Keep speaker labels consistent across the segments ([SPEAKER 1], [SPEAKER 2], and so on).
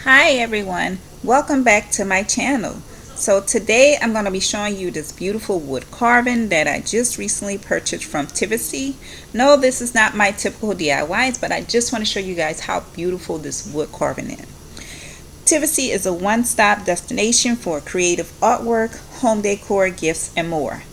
[SPEAKER 1] Hi everyone, welcome back to my channel. So today I'm going to be showing you this beautiful wood carving that I just recently purchased from Tivisiy. No, this is not my typical DIYs, but I just want to show you guys how beautiful this wood carving is. Tivisiy is a one-stop destination for creative artwork, home decor, gifts, and more.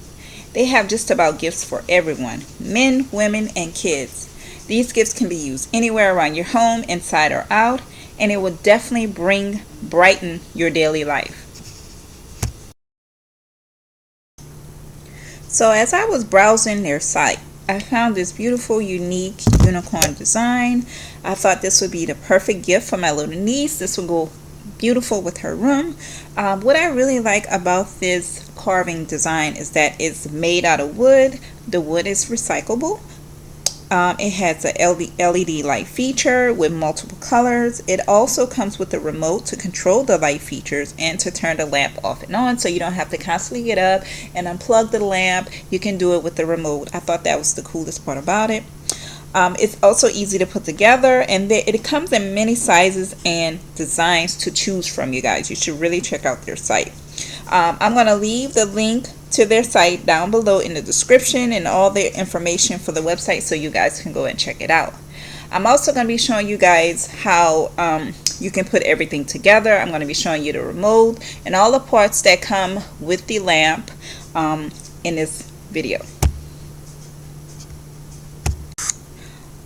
[SPEAKER 1] They have just about gifts for everyone, men, women, and kids. These gifts can be used anywhere around your home, inside or out, and it will definitely brighten your daily life. So as I was browsing their site, I found this beautiful, unique unicorn design. I thought this would be the perfect gift for my little niece. This would go beautiful with her room. What I really like about this carving design is that it's made out of wood. The wood is recyclable. It has a LED light feature with multiple colors. It also comes with a remote to control the light features and to turn the lamp off and on, so you don't have to constantly get up and unplug the lamp. You can do it with the remote. I thought that was the coolest part about it. It's also easy to put together, and it comes in many sizes and designs to choose from. You guys, you should really check out their site. I'm going to leave the link to their site down below in the description and all their information for the website, so you guys can go and check it out. I'm also going to be showing you guys how you can put everything together. I'm going to be showing you the remote and all the parts that come with the lamp in this video.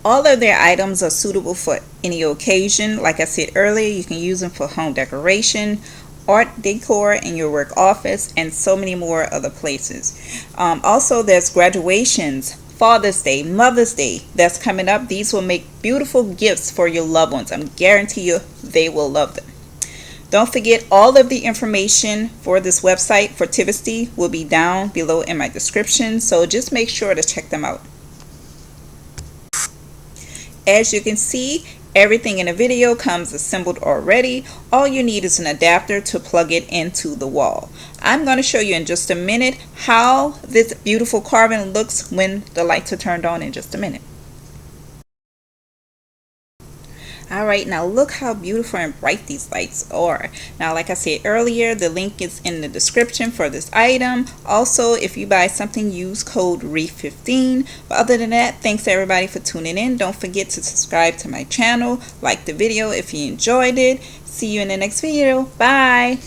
[SPEAKER 1] All of their items are suitable for any occasion. Like I said earlier, you can use them for home decoration, art decor in your work office, and so many more other places. Also, there's graduations, Father's Day, Mother's Day that's coming up. These will make beautiful gifts for your loved ones. I'm guarantee you they will love them. Don't forget, all of the information for this website for Tivisiy will be down below in my description, so just make sure to check them out. As you can see, everything in the video comes assembled already. All you need is an adapter to plug it into the wall. I'm going to show you in just a minute how this beautiful carving looks when the lights are turned on in just a minute. Alright, now look how beautiful and bright these lights are. Now, like I said earlier, the link is in the description for this item. Also, if you buy something, use code REEF15. But other than that, thanks everybody for tuning in. Don't forget to subscribe to my channel, like the video if you enjoyed it. See you in the next video. Bye!